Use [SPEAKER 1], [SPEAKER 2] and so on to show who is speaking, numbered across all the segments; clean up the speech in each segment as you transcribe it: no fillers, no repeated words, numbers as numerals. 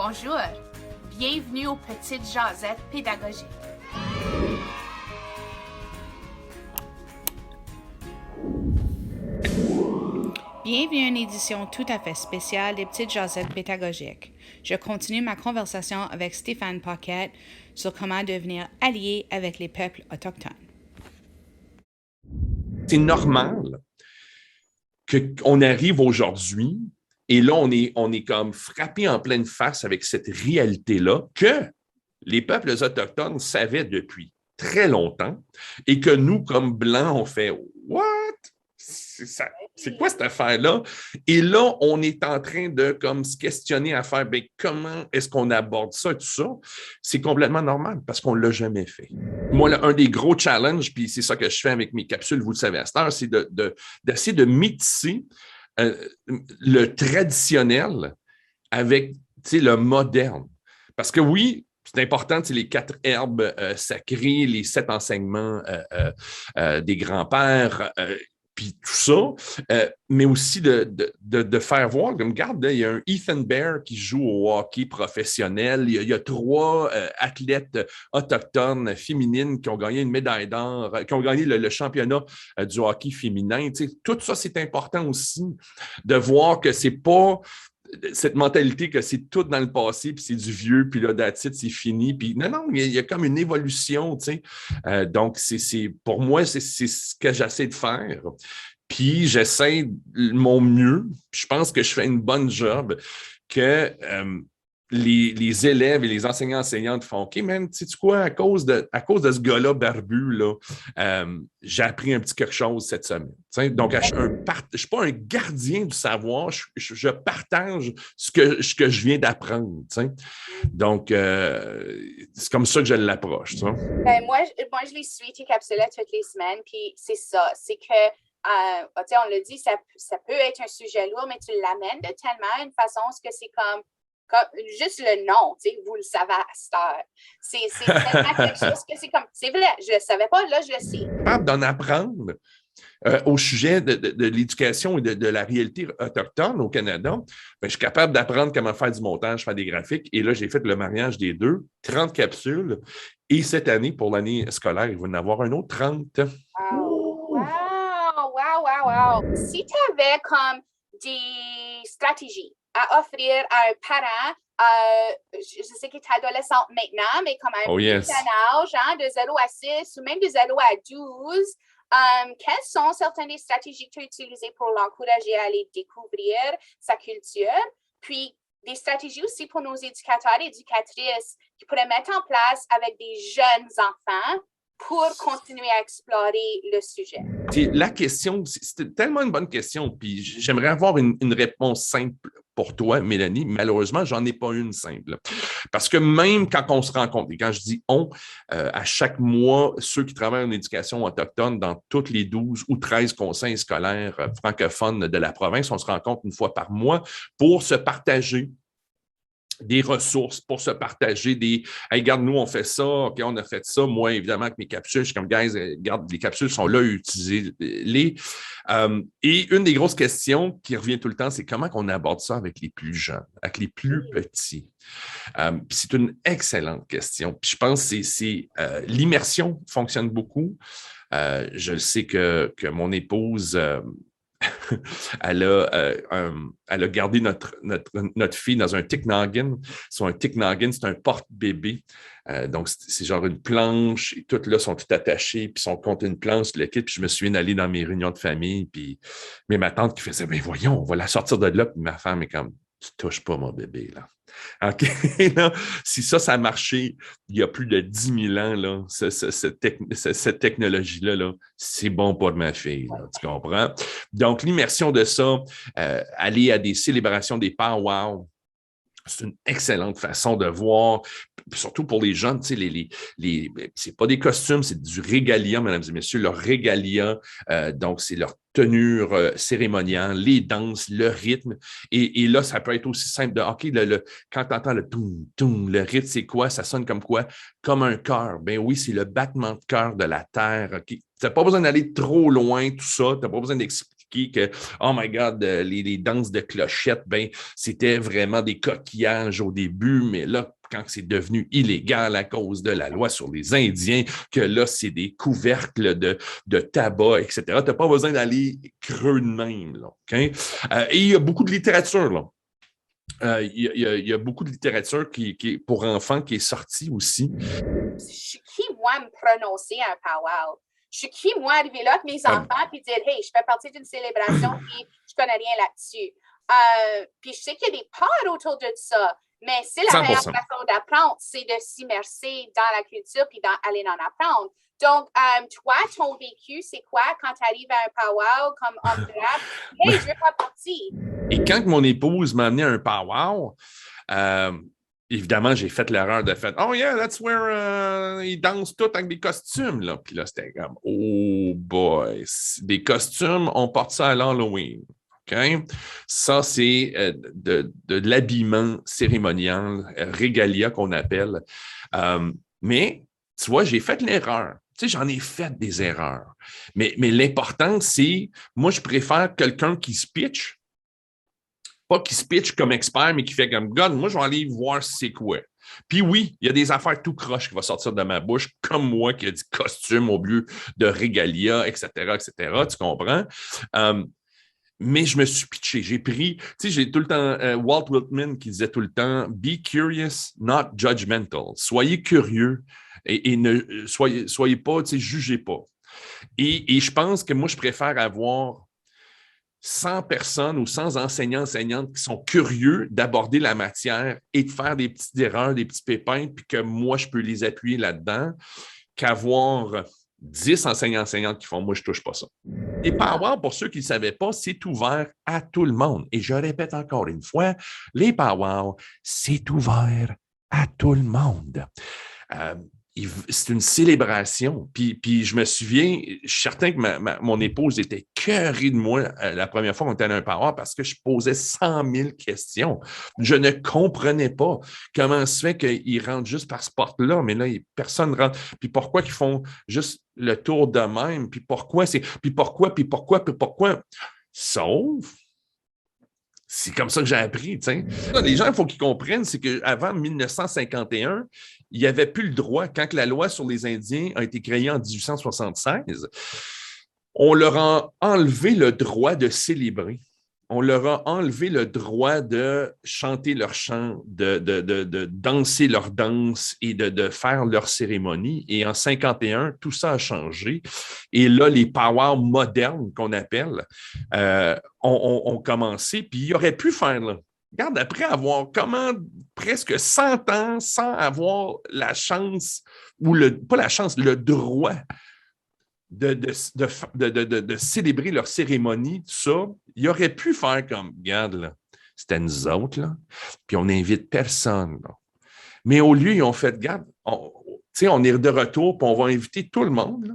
[SPEAKER 1] Bonjour, bienvenue aux Petites Jasettes pédagogiques. Bienvenue à une édition tout à fait spéciale des Petites Jasettes pédagogiques. Je continue ma conversation avec Stéphane Paquette sur comment devenir allié avec les peuples autochtones.
[SPEAKER 2] C'est normal qu'on arrive aujourd'hui et là, on est comme frappé en pleine face avec cette réalité-là que les peuples autochtones savaient depuis très longtemps et que nous, comme Blancs, on fait « What? C'est quoi cette affaire-là? » Et là, on est en train de comme, se questionner à faire « Comment est-ce qu'on aborde ça et tout ça? » C'est complètement normal parce qu'on ne l'a jamais fait. Moi, un des gros challenges, puis c'est ça que je fais avec mes capsules, vous le savez à cette heure, c'est d'essayer de métisser le traditionnel avec le moderne. Parce que oui, c'est important, les 4 herbes sacrées, les 7 enseignements des grands-pères, puis tout ça, mais aussi de faire voir, comme regarde, il y a un Ethan Bear qui joue au hockey professionnel, il y a 3 athlètes autochtones féminines qui ont gagné une médaille d'or, qui ont gagné le championnat du hockey féminin. Tout ça, c'est important aussi de voir que c'est pas cette mentalité que c'est tout dans le passé, puis c'est du vieux, puis là, that's it, c'est fini. Puis non, il y a comme une évolution, tu sais. Donc, pour moi, c'est ce que j'essaie de faire. Puis j'essaie mon mieux. Puis je pense que je fais une bonne job que les élèves et les enseignants-enseignantes font « OK, man, sais-tu quoi, à cause de ce gars-là barbu, là, j'ai appris un petit quelque chose cette semaine. » Donc, je ne suis pas un gardien du savoir, je partage ce que je viens d'apprendre. Donc, c'est comme ça que je l'approche.
[SPEAKER 3] Moi, je les suis, tes capsules toutes les semaines, puis c'est ça, c'est que on l'a dit, ça peut être un sujet lourd, mais tu l'amènes de tellement une façon que c'est comme juste le nom, vous le savez à cette heure. C'est tellement quelque chose que c'est comme, c'est vrai, je ne le savais pas, là, je le sais.
[SPEAKER 2] Capable d'en apprendre au sujet de l'éducation et de la réalité autochtone au Canada, je suis capable d'apprendre comment faire du montage, faire des graphiques. Et là, j'ai fait le mariage des 2, 30 capsules. Et cette année, pour l'année scolaire, il va y en avoir un autre 30.
[SPEAKER 3] Wow. Si tu avais comme des stratégies à offrir à un parent, je sais qu'il est adolescente maintenant, mais comme un petit âge, de 0 à 6 ou même de 0 à 12, quelles sont certaines des stratégies que tu as utilisées pour l'encourager à aller découvrir sa culture? Puis, des stratégies aussi pour nos éducateurs et éducatrices qui pourraient mettre en place avec des jeunes enfants pour continuer à explorer le sujet.
[SPEAKER 2] La question, c'est tellement une bonne question, puis j'aimerais avoir une réponse simple pour toi, Mélanie. Malheureusement, j'en ai pas une simple. Parce que même quand on se rencontre, et quand je dis « on », à chaque mois, ceux qui travaillent en éducation autochtone dans toutes les 12 ou 13 conseils scolaires francophones de la province, on se rencontre une fois par mois pour se partager des ressources, pour se partager des « Hey, regarde, nous, on fait ça, OK, on a fait ça. » Moi, évidemment, avec mes capsules, je suis comme « Guys, regarde, les capsules sont là, utilisez-les. » Et une des grosses questions qui revient tout le temps, c'est comment on aborde ça avec les plus jeunes, avec les plus petits. C'est une excellente question. Puis je pense que l'immersion fonctionne beaucoup. Je le sais que mon épouse... elle a gardé notre fille dans un Tick-Noggin. Un Tick-Noggin, c'est un porte-bébé. Donc, c'est genre une planche, et toutes là sont toutes attachées, puis sont contre une planche, le kit. Puis je me souviens d'aller dans mes réunions de famille, puis ma tante qui faisait « Ben voyons, on va la sortir de là. » Puis ma femme est comme « Tu touches pas mon bébé, là. » OK? Non, si ça a marché il y a plus de 10 000 ans, là, cette technologie-là, là, c'est bon pour ma fille, là, tu comprends? Donc, l'immersion de ça, aller à des célébrations des powwows, c'est une excellente façon de voir, surtout pour les jeunes, tu sais, c'est pas des costumes, c'est du régalia, mesdames et messieurs, leur régalia, donc c'est leur tenue cérémoniale, les danses, le rythme, et là, ça peut être aussi simple de, OK, quand tu entends le toum, toum, le rythme, c'est quoi? Ça sonne comme quoi? Comme un cœur. Ben oui, c'est le battement de cœur de la terre, OK? Tu n'as pas besoin d'aller trop loin, tout ça, tu n'as pas besoin d'expliquer expliqué que, oh my God, les danses de clochettes, ben, c'était vraiment des coquillages au début, mais là, quand c'est devenu illégal à cause de la loi sur les Indiens, que là, c'est des couvercles de tabac, etc. Tu n'as pas besoin d'aller creux de même. Là, okay? Et il y a beaucoup de littérature. Là. Il y a beaucoup de littérature qui pour enfants qui est sortie aussi.
[SPEAKER 3] Je suis qui, moi, me prononcer un powwow? Je suis qui, moi, arriver là avec mes enfants et dire, hey, je fais partie d'une célébration et je connais rien là-dessus. Puis je sais qu'il y a des peurs autour de ça, mais c'est la 100%. Meilleure façon d'apprendre, c'est de s'immerser dans la culture puis d'aller en apprendre. Donc, toi, ton vécu, c'est quoi quand tu arrives à un powwow comme homme drape? Hey, je veux faire partie.
[SPEAKER 2] Et quand mon épouse m'a amené à un powwow, évidemment, j'ai fait l'erreur de faire « Oh yeah, that's where ils dansent tous avec des costumes. » là. Puis là, c'était comme « Oh boy, des costumes, on porte ça à l'Halloween. » Okay? Ça, c'est de l'habillement cérémonial, régalia qu'on appelle. Mais, tu vois, j'ai fait l'erreur. Tu sais, j'en ai fait des erreurs. Mais l'important, c'est, moi, je préfère quelqu'un qui se pitch, pas qui se pitch comme expert, mais qui fait comme, God, moi, je vais aller voir c'est quoi. Puis oui, il y a des affaires tout croches qui vont sortir de ma bouche, comme moi qui a dit costume au lieu de régalia, etc., tu comprends? Mais je me suis pitché. J'ai pris, tu sais, j'ai tout le temps, Walt Whitman qui disait tout le temps, be curious, not judgmental. Soyez curieux et ne soyez pas, tu sais, jugez pas. Et je pense que moi, je préfère avoir 100 personnes ou 100 enseignantes qui sont curieux d'aborder la matière et de faire des petites erreurs, des petits pépins, puis que moi, je peux les appuyer là-dedans, qu'avoir 10 enseignantes qui font « moi, je ne touche pas ça ». Les powwows, pour ceux qui ne savaient pas, c'est ouvert à tout le monde. Et je répète encore une fois, les powwows, c'est ouvert à tout le monde. C'est une célébration. Puis je me souviens, je suis certain que mon épouse était cœurée de moi la première fois qu'on était à un powwow parce que je posais 100 000 questions. Je ne comprenais pas comment se fait qu'ils rentrent juste par ce porte-là, mais là, personne ne rentre. Puis pourquoi ils font juste le tour de même? Puis pourquoi? Sauf... C'est comme ça que j'ai appris, tu sais. Les gens, il faut qu'ils comprennent, c'est qu'avant 1951, il n'y avait plus le droit. Quand la loi sur les Indiens a été créée en 1876, on leur a enlevé le droit de célébrer. On leur a enlevé le droit de chanter leur chant, de danser leur danse et de faire leur cérémonie. Et en 51, tout ça a changé. Et là, les powwows modernes qu'on appelle ont commencé. Puis il aurait pu faire, là. Regarde, après avoir presque 100 ans sans avoir la chance, ou pas la chance, le droit de célébrer leur cérémonie, tout ça, il aurait pu faire comme, regarde, là, c'était nous autres, là, puis on n'invite personne. Là. Mais au lieu, ils ont fait, regarde, on est de retour, puis on va inviter tout le monde, là.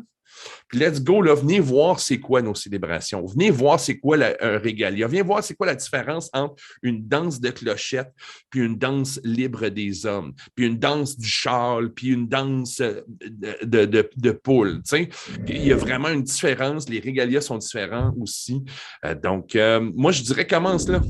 [SPEAKER 2] Puis let's go, là, venez voir c'est quoi nos célébrations. Venez voir c'est quoi un régalia. Venez voir c'est quoi la différence entre une danse de clochette puis une danse libre des hommes, puis une danse du châle, puis une danse de poule. Tu sais? Il y a vraiment une différence. Les régalias sont différents aussi. Donc, moi, je dirais commence là.